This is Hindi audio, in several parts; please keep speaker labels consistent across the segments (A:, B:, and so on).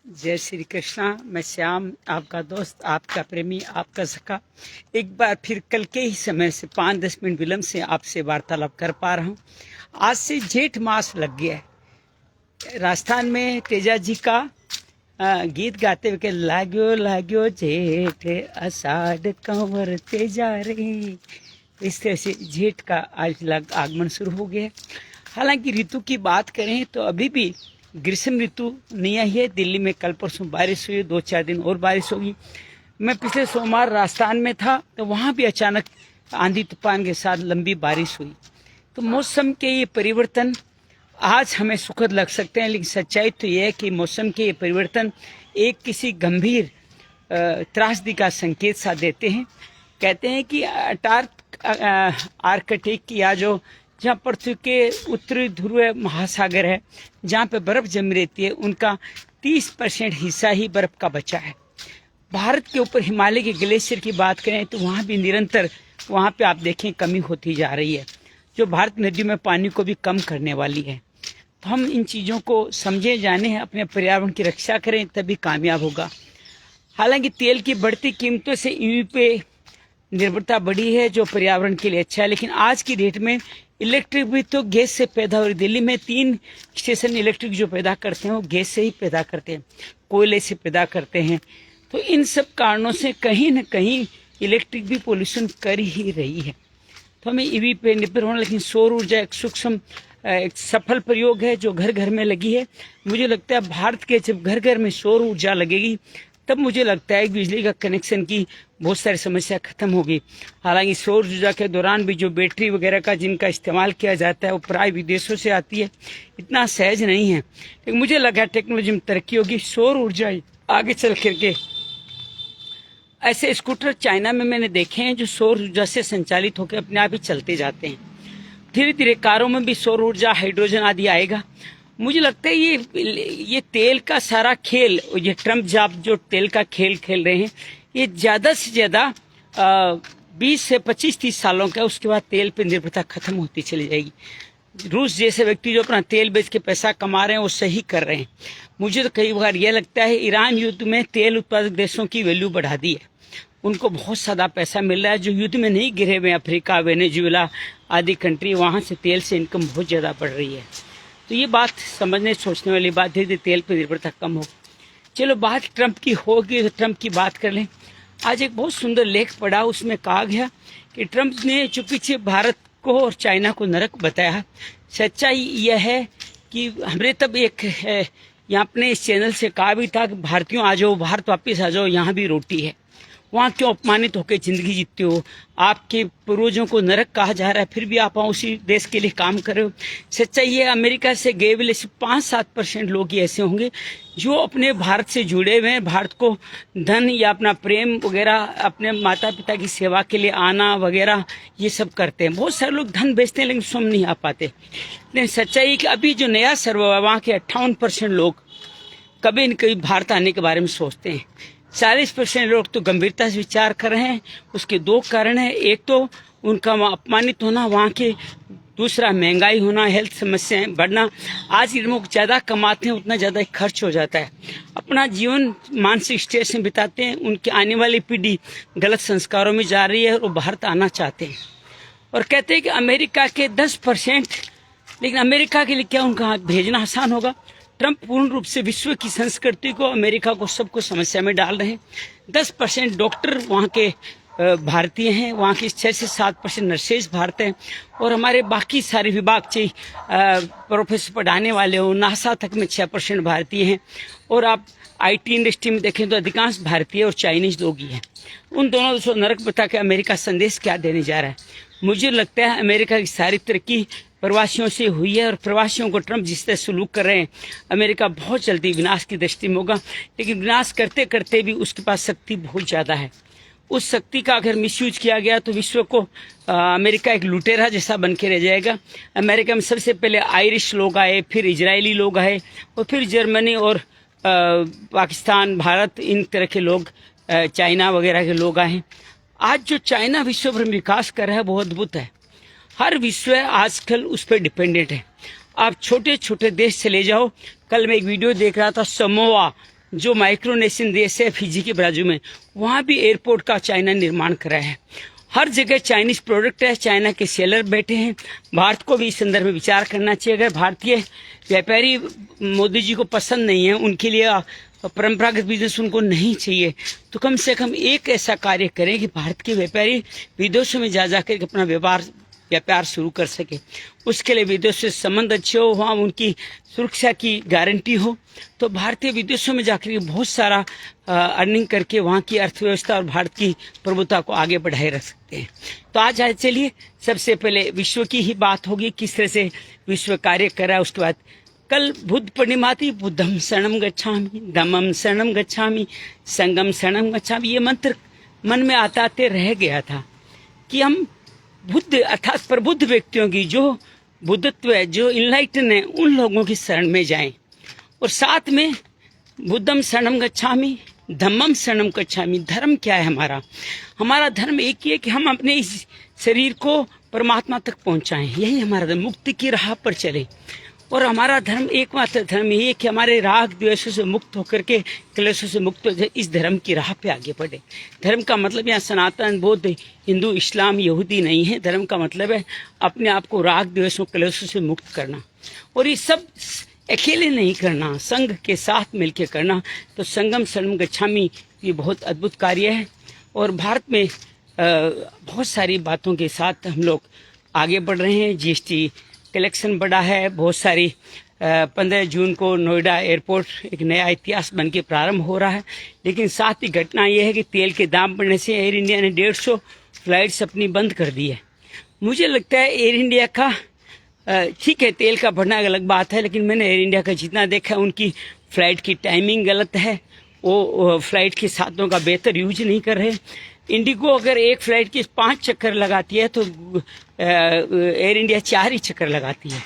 A: जय श्री कृष्णा। मैं श्याम, आपका दोस्त, आपका प्रेमी, आपका सखा, एक बार फिर कल के ही समय से 5-10 मिनट विलम्ब से आपसे वार्तालाप कर पा रहा हूँ। आज से जेठ मास लग गया है। राजस्थान में तेजा जी का गीत गाते हुए लाग्यो लाग्यो जेठ आषाढ़ कंवर तेजा रे, इस तरह से जेठ का आज आगमन शुरू हो गया है। हालांकि ऋतु की बात करें तो अभी भी ग्रीष्म ऋतु नहीं आई है। दिल्ली में कल परसों बारिश हुई, 2-4 दिन और बारिश होगी। मैं पिछले सोमवार राजस्थान में था तो वहाँ भी अचानक आंधी तूफान के साथ लंबी बारिश हुई। तो मौसम के ये परिवर्तन आज हमें सुखद लग सकते हैं, लेकिन सच्चाई तो ये है कि मौसम के ये परिवर्तन एक किसी गंभीर त्रासदी का संकेत सा देते हैं। कहते हैं कि आर्कटिक या जो जहाँ पृथ्वी के उत्तरी ध्रुव महासागर है, जहाँ पे बर्फ जमी रहती है, उनका 30% हिस्सा ही बर्फ का बचा है। भारत के ऊपर हिमालय के ग्लेशियर की बात करें तो वहाँ भी निरंतर वहाँ पे आप देखें कमी होती जा रही है, जो भारत नदियों में पानी को भी कम करने वाली है। तो हम इन चीज़ों को समझे, जाने, अपने पर्यावरण की रक्षा करें, तभी कामयाब होगा। हालांकि तेल की बढ़ती कीमतों से ईवी पे निर्भरता बढ़ी है, जो पर्यावरण के लिए अच्छा है, लेकिन आज की डेट में इलेक्ट्रिक भी तो गैस से पैदा हो रही। दिल्ली में 3 स्टेशन इलेक्ट्रिक जो पैदा करते हैं वो गैस से ही पैदा करते हैं, कोयले से पैदा करते हैं। तो इन सब कारणों से कहीं न कहीं इलेक्ट्रिक भी पोल्यूशन कर ही रही है। तो हमें ईवी पे निर्भर होना, लेकिन सौर ऊर्जा एक सूक्ष्म एक सफल प्रयोग है जो घर घर में लगी है। मुझे लगता है भारत के जब घर घर में सौर ऊर्जा लगेगी तब मुझे लगता है बिजली का कनेक्शन की बहुत सारी समस्या खत्म होगी। हालांकि सौर ऊर्जा के दौरान भी जो बैटरी वगैरह का जिनका इस्तेमाल किया जाता है वो प्राय विदेशों से आती है, इतना सहज नहीं है। लेकिन मुझे लगा टेक्नोलॉजी में तरक्की होगी, सौर ऊर्जा आगे चल करके ऐसे स्कूटर चाइना में मैंने देखे हैं जो सौर ऊर्जा से संचालित होकर अपने आप ही चलते जाते हैं। धीरे धीरे कारों में भी सौर ऊर्जा, हाइड्रोजन आदि आएगा। मुझे लगता है ये तेल का सारा खेल, ये ट्रम्प जाप जो तेल का खेल खेल रहे हैं, ये ज़्यादा से ज़्यादा 20 से 25-30 सालों का, उसके बाद तेल पे निर्भरता खत्म होती चली जाएगी। रूस जैसे व्यक्ति जो अपना तेल बेच के पैसा कमा रहे हैं वो सही कर रहे हैं। मुझे तो कई बार यह लगता है ईरान युद्ध में तेल उत्पादक देशों की वैल्यू बढ़ा दी है, उनको बहुत ज़्यादा पैसा मिल रहा है। जो युद्ध में नहीं गिरे हुए अफ्रीका, वेनेजुएला आदि कंट्री, वहाँ से तेल से इनकम बहुत ज़्यादा बढ़ रही है। तो ये बात समझने सोचने वाली बात, धीरे धीरे तेल पर निर्भरता कम हो। चलो बात ट्रंप की होगी तो ट्रंप की बात कर लें। आज एक बहुत सुंदर लेख पढ़ा, उसमें कहा गया कि ट्रंप ने जो पीछे भारत को और चाइना को नरक बताया, सच्चाई यह है कि हमने तब एक यहाँ अपने इस चैनल से कहा भी था कि भारतीयों आ जाओ, भारत वापस आ जाओ, यहाँ भी रोटी है। वहाँ क्यों अपमानित होकर जिंदगी जीते हो? आपके पूर्वजों को नरक कहा जा रहा है, फिर भी आप वहाँ उसी देश के लिए काम कर रहे हो। सच्चाई है अमेरिका से गए हुए 5-7% लोग ही ऐसे होंगे जो अपने भारत से जुड़े हुए हैं, भारत को धन या अपना प्रेम वगैरह, अपने माता पिता की सेवा के लिए आना वगैरह ये सब करते हैं। बहुत सारे लोग धन बेचते हैं लेकिन स्वयं नहीं आ पाते। लेकिन सच्चाई है कि अभी जो नया सर्वे है वहाँ के 58% लोग कभी न कभी भारत आने के बारे में सोचते हैं। 40% लोग तो गंभीरता से विचार कर रहे हैं। उसके 2 कारण हैं, एक तो उनका अपमानित होना वहाँ के, दूसरा महंगाई होना, हेल्थ समस्याएं बढ़ना। आज के लोग ज़्यादा कमाते हैं उतना ज़्यादा खर्च हो जाता है, अपना जीवन मानसिक स्ट्रेस में बिताते हैं। उनकी आने वाली पीढ़ी गलत संस्कारों में जा रही है और वो भारत आना चाहते हैं और कहते हैं कि अमेरिका के 10%, लेकिन अमेरिका के लिए क्या उनका भेजना आसान होगा? ट्रंप पूर्ण रूप से विश्व की संस्कृति को, अमेरिका को, सबको समस्या में डाल रहे हैं। 10% डॉक्टर वहाँ के भारतीय हैं, वहाँ की 6 से 7% नर्सेज भारत हैं, और हमारे बाकी सारे विभाग चाहिए प्रोफेसर पढ़ाने वाले हो, नासा तक में 6% भारतीय हैं। और आप IT इंडस्ट्री में देखें तो अधिकांश भारतीय और चाइनीज लोग ही हैं। उन दोनों को नरक बता के अमेरिका संदेश क्या देने जा रहा है? मुझे लगता है अमेरिका की सारी तरक्की प्रवासियों से हुई है, और प्रवासियों को ट्रंप जिस तरह सलूक कर रहे हैं, अमेरिका बहुत जल्दी विनाश की दृष्टि में होगा। लेकिन विनाश करते करते भी उसके पास शक्ति बहुत ज़्यादा है। उस शक्ति का अगर मिसयूज किया गया तो विश्व को अमेरिका एक लुटेरा जैसा बन के रह जाएगा। अमेरिका में सबसे पहले आयरिश लोग आए, फिर इजरायली लोग आए, और फिर जर्मनी और पाकिस्तान, भारत, इन तरह के लोग, चाइना वगैरह के लोग आए। आज जो चाइना विश्व भर में विकास कर रहा है वो अद्भुत है। हर विश्व आजकल उस पर डिपेंडेंट है। आप छोटे छोटे देश चले जाओ। कल मैं एक वीडियो देख रहा था, समोआ जो माइक्रोनेशियन देश है फिजी के बाजू में, वहाँ भी एयरपोर्ट का चाइना निर्माण करा है। हर जगह चाइनीज प्रोडक्ट है, चाइना के सेलर बैठे हैं। भारत को भी इस संदर्भ में विचार करना चाहिए। अगर भारतीय व्यापारी मोदी जी को पसंद नहीं है, उनके लिए परंपरागत बिजनेस उनको नहीं चाहिए, तो कम से कम एक ऐसा कार्य करें कि भारत के व्यापारी विदेशों में जा जाकर अपना व्यापार शुरू कर सके। उसके लिए विदेशों से संबंध अच्छे हो, वहाँ उनकी सुरक्षा की गारंटी हो, तो भारतीय विदेशों में जाकर बहुत सारा अर्निंग करके वहाँ की अर्थव्यवस्था और भारत की प्रभुता को आगे बढ़ाए रख सकते हैं। तो आज चलिए सबसे पहले विश्व की ही बात होगी, किस तरह से विश्व कार्य कर रहा है। उसके बाद कल बुद्ध पूर्णिमा थी, बुद्धम शरणम गच्छामि, धम्मम शरणम गच्छामि, संगम शरणम गच्छामि। ये मंत्र मन में आते आते रह गया था कि हम बुद्ध अर्थात प्रबुद्ध व्यक्तियों की, जो बुद्धत्व है, जो इनलाइटन है, उन लोगों की शरण में जाएं। और साथ में बुद्धम शरणम गच्छामि, धम्मम शरणम गच्छामि। धर्म क्या है हमारा? हमारा धर्म एक ही है कि हम अपने इस शरीर को परमात्मा तक पहुंचाएं। यही हमारा धर्म, मुक्ति की राह पर चले। और हमारा धर्म एकमात्र धर्म यही है कि हमारे राग द्वेषों से मुक्त होकर के, क्लेशों से मुक्त होकर इस धर्म की राह पे आगे बढ़े। धर्म का मतलब यहाँ सनातन, बौद्ध, हिंदू, इस्लाम, यहूदी नहीं है। धर्म का मतलब है अपने आप को राग द्वेषों, क्लेशों से मुक्त करना। और ये सब अकेले नहीं करना, संघ के साथ मिलकर करना। तो संगम शरणम गच्छामि ये बहुत अद्भुत कार्य है। और भारत में बहुत सारी बातों के साथ हम लोग आगे बढ़ रहे हैं। जीएसटी कलेक्शन बढ़ा है, बहुत सारी 15 जून को नोएडा एयरपोर्ट एक नया इतिहास बन के प्रारंभ हो रहा है। लेकिन साथ ही घटना यह है कि तेल के दाम बढ़ने से एयर इंडिया ने 150 फ्लाइट्स अपनी बंद कर दी है। मुझे लगता है एयर इंडिया का ठीक है, तेल का बढ़ना अलग बात है, लेकिन मैंने एयर इंडिया का जितना देखा उनकी फ्लाइट की टाइमिंग गलत है। वो फ्लाइट के साधनों का बेहतर यूज नहीं कर रहे। इंडिगो अगर एक फ्लाइट की 5 चक्कर लगाती है तो एयर इंडिया 4 ही चक्कर लगाती है।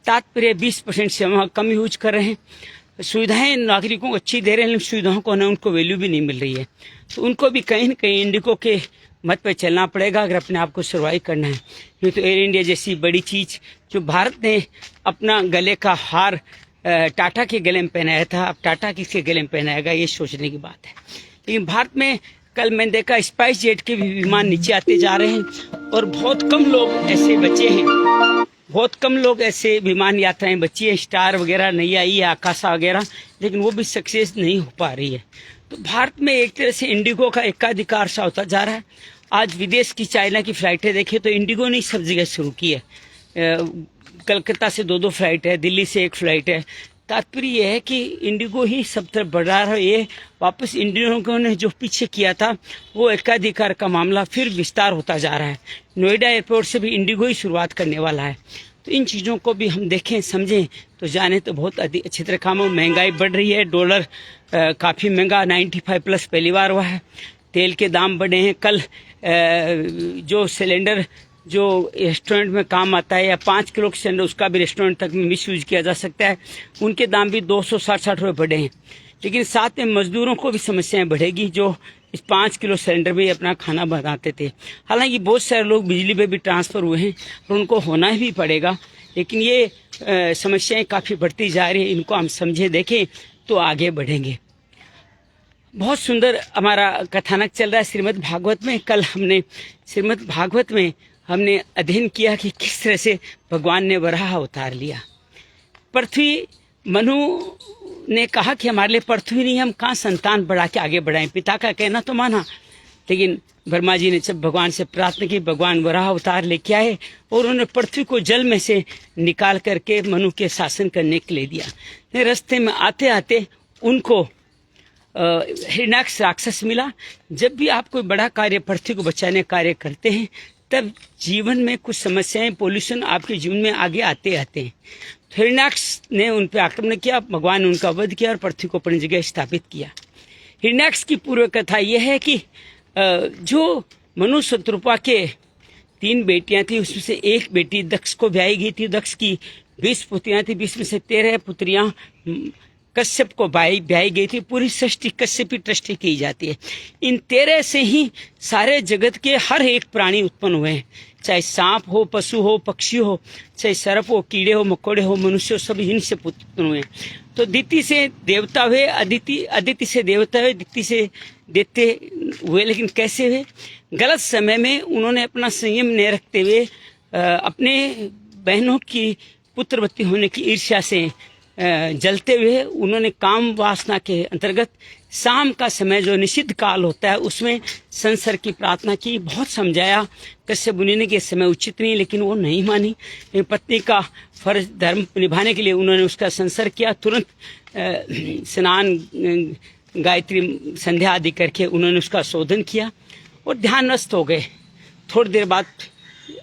A: तात्पर्य 20% से वहाँ कम यूज कर रहे हैं। सुविधाएं नागरिकों को अच्छी दे रहे हैं, लेकिन सुविधाओं को ना उनको वैल्यू भी नहीं मिल रही है। तो उनको भी कहीं न कहीं इंडिगो के मत पे चलना पड़ेगा अगर अपने आप को सर्वाइव करना है। ये तो एयर इंडिया जैसी बड़ी चीज़ जो भारत ने अपना गले का हार टाटा के गले में पहनाया था, अब टाटा किसके गले में पहनाएगा, ये सोचने की बात है। लेकिन भारत में कल मैंने देखा स्पाइस जेट के भी विमान नीचे आते जा रहे हैं और बहुत कम लोग ऐसे बचे हैं, बहुत कम लोग ऐसे विमान यात्राएं बची है। स्टार वगैरह नहीं आई है, आकाशा वगैरह, लेकिन वो भी सक्सेस नहीं हो पा रही है। तो भारत में एक तरह से इंडिगो का एकाधिकार सा होता जा रहा है। आज विदेश की चाइना की फ्लाइटें देखिए तो इंडिगो ने सब जगह शुरू की है। कलकत्ता से 2-2 फ्लाइट है, दिल्ली से 1 फ्लाइट है। तात्पर्य यह है कि इंडिगो ही सब तरफ बढ़ रहा है। ये वापस इंडिगो ने जो पीछे किया था वो एकाधिकार का मामला फिर विस्तार होता जा रहा है। नोएडा एयरपोर्ट से भी इंडिगो ही शुरुआत करने वाला है। तो इन चीज़ों को भी हम देखें, समझें तो जाने तो बहुत अच्छी तरह काम हो। महंगाई बढ़ रही है, डॉलर काफ़ी महंगा 95+ पहली बार हुआ है। तेल के दाम बढ़े हैं। कल जो सिलेंडर जो रेस्टोरेंट में काम आता है या 5 किलो के सिलेंडर, उसका भी रेस्टोरेंट तक में मिस यूज किया जा सकता है, उनके दाम भी 260 रुपये बढ़े हैं। लेकिन साथ में मजदूरों को भी समस्याएं बढ़ेगी जो इस 5 किलो सिलेंडर में अपना खाना बनाते थे। हालांकि बहुत सारे लोग बिजली पे भी ट्रांसफ़र हुए हैं और उनको होना ही पड़ेगा, लेकिन ये समस्याएं काफ़ी बढ़ती जा रही है। इनको हम समझें, देखें तो आगे बढ़ेंगे। बहुत सुंदर हमारा कथानक चल रहा है श्रीमद् भागवत में। कल हमने श्रीमद् भागवत में हमने अध्ययन किया कि किस तरह से भगवान ने वराह अवतार लिया। पृथ्वी, मनु ने कहा कि हमारे लिए पृथ्वी नहीं, हम कहाँ संतान बढ़ा के आगे बढ़ाएं। पिता का कहना तो माना, लेकिन ब्रह्मा जी ने जब भगवान से प्रार्थना की, भगवान वराह अवतार लेके आए और उन्होंने पृथ्वी को जल में से निकाल करके मनु के शासन करने के लिए दिया। रास्ते में आते आते उनको हिरण्याक्ष राक्षस मिला। जब भी आप कोई बड़ा कार्य, पृथ्वी को बचाने कार्य करते हैं, तब जीवन में कुछ समस्याएं, पोल्यूशन आपके जीवन में आगे आते हैं। हिरण्याक्ष ने उन पर आक्रमण किया, भगवान ने उनका वध किया और पृथ्वी को अपनी जगह स्थापित किया। हिरण्याक्ष की पूर्व कथा यह है कि जो मनु शत्रुपा के 3 बेटियां थी, उसमें से एक बेटी दक्ष को ब्याही गई थी। दक्ष की 20 पुत्रियां थी, 20 में से 13 पुत्रियां कश्यप को ब्याई गई थी। पूरी सृष्टि कश्यपी दृष्टि की जाती है। इन 13 से ही सारे जगत के हर एक प्राणी उत्पन्न हुए हैं, चाहे सांप हो, पशु हो, पक्षी हो, चाहे सर्प हो, कीड़े हो, मकोड़े हो, मनुष्य हो, सब इनसे उत्पन्न हुए हैं। तो दिति से देवता हुए, अदिति से देवता हुए, दिति से देते हुए। लेकिन कैसे हुए? गलत समय में उन्होंने अपना संयम नहीं रखते हुए अपने बहनों की पुत्रवती होने की ईर्ष्या से जलते हुए उन्होंने काम वासना के अंतर्गत शाम का समय जो निषिद्ध काल होता है उसमें संसर्ग की प्रार्थना की। बहुत समझाया कश्यप मुनि ने कि समय उचित नहीं, लेकिन वो नहीं मानी। पत्नी का फर्ज धर्म निभाने के लिए उन्होंने उसका संसर्ग किया। तुरंत स्नान, गायत्री, संध्या आदि करके उन्होंने उसका शोधन किया और ध्यानस्थ हो गए। थोड़ी देर बाद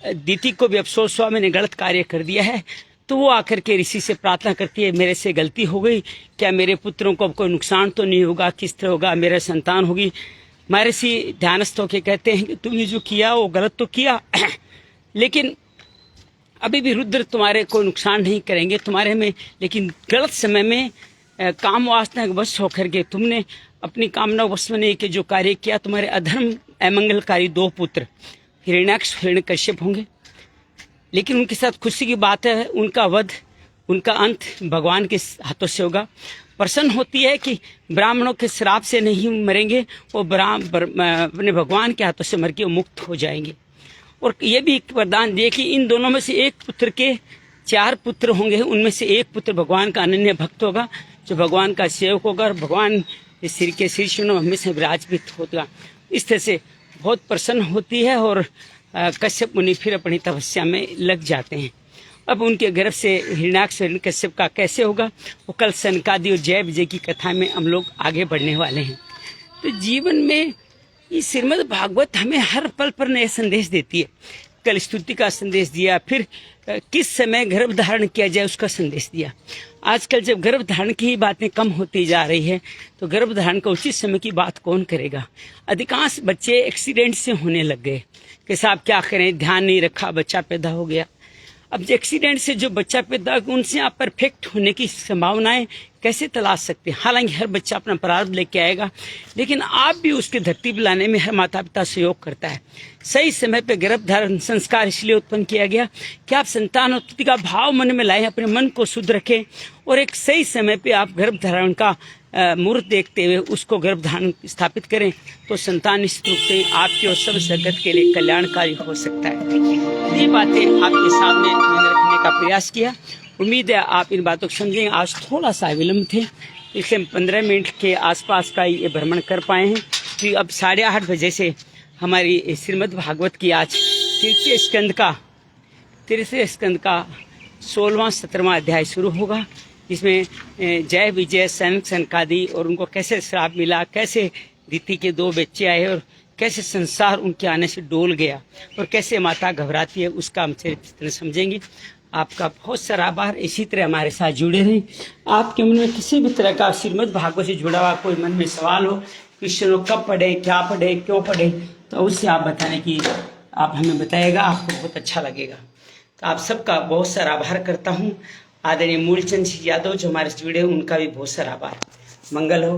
A: दिति को भी अफसोस हुआ, मैंने गलत कार्य कर दिया है। तो वो आकर के ऋषि से प्रार्थना करती है, मेरे से गलती हो गई, क्या मेरे पुत्रों को अब कोई नुकसान तो नहीं होगा, किस तरह होगा, मेरा संतान होगी। महर्षि ध्यानस्थ होकर कहते हैं कि तुमने जो किया वो गलत तो किया लेकिन अभी भी रुद्र तुम्हारे कोई नुकसान नहीं करेंगे तुम्हारे में। लेकिन गलत समय में काम वासना के वश होकर के तुमने अपनी कामना वश में नहीं कि जो कार्य किया, तुम्हारे अधर्म अमंगलकारी 2 पुत्र हिरण्याक्ष, हिरण्यकश्यप होंगे। लेकिन उनके साथ खुशी की बात है, उनका वध, उनका अंत भगवान के हाथों से होगा। प्रसन्न होती है कि ब्राह्मणों के श्राप से नहीं मरेंगे, वो अपने भगवान के हाथों से मर के मुक्त हो जाएंगे। और ये भी एक वरदान दिए कि इन दोनों में से एक पुत्र के 4 पुत्र होंगे, उनमें से एक पुत्र भगवान का अनन्य भक्त होगा, जो भगवान का सेवक होगा और भगवान सिर के शीर्ष में हमेशा विराजित होगा। इस तरह से बहुत प्रसन्न होती है और कश्यप मुनि फिर अपनी तपस्या में लग जाते हैं। अब उनके गर्भ से हिरण्याक्ष कश्यप का कैसे होगा वो कल सनकादि और जय विजय की कथा में हम लोग आगे बढ़ने वाले हैं। तो जीवन में ये श्रीमद् भागवत हमें हर पल पर नए संदेश देती है। कल स्तुति का संदेश दिया, फिर किस समय गर्भ धारण किया जाए उसका संदेश दिया। आजकल जब गर्भ धारण की ही बातें कम होती जा रही है तो गर्भ धारण का उचित समय की बात कौन करेगा। अधिकांश बच्चे एक्सीडेंट से होने लग गए कि साहब क्या करें, ध्यान नहीं रखा, बच्चा पैदा हो गया। अब एक्सीडेंट से जो बच्चा पैदा हो उनसे आप परफेक्ट होने की संभावनाएं कैसे तलाश सकते हैं। हालांकि हर बच्चा अपना प्रारब्ध लेके आएगा, लेकिन आप भी उसके धरती पर लाने में हर माता पिता सहयोग करता है। सही समय पे गर्भ धारण संस्कार इसलिए उत्पन्न किया गया कि आप संतान उत्पत्ति का भाव मन में लाएं, अपने मन को शुद्ध रखें और एक सही समय पे आप गर्भ धारण का मुहूर्त देखते हुए उसको गर्भ धारण स्थापित करें तो संतान निश्चित रूप से आपके और सब जगत के लिए कल्याणकारी हो सकता है। ये बातें आपके सामने मैंने रखने का प्रयास किया। उम्मीद है आप इन बातों को समझेंगे। आज थोड़ा सा विलम्ब थे, इसलिए 15 मिनट के आसपास का ये भ्रमण कर पाए हैं। कि अब 8:30 बजे से हमारी श्रीमद् भागवत की आज तृतीय स्कंद का 16वां 17वां अध्याय शुरू होगा, जिसमें जय विजय, सनकादि और उनको कैसे श्राप मिला, कैसे दिति के 2 बच्चे आए और कैसे संसार उनके आने से डोल गया और कैसे माता घबराती है, उसका हम चरित्र समझेंगे। आपका बहुत सारा आभार। इसी तरह हमारे साथ जुड़े रहें। आपके मन में किसी भी तरह का श्रीमद् भागवत से जुड़ा हुआ कोई मन में सवाल हो, कृष्ण कब पढ़े, क्या पढ़े, क्यों पढ़े, तो उससे आप बताने की आप हमें बताइएगा, आपको बहुत अच्छा लगेगा। तो आप सबका बहुत सारा आभार करता हूँ। आदरणीय मूलचंद यादव जो हमारे से जुड़े हैं उनका भी बहुत सारा आभार। मंगल हो।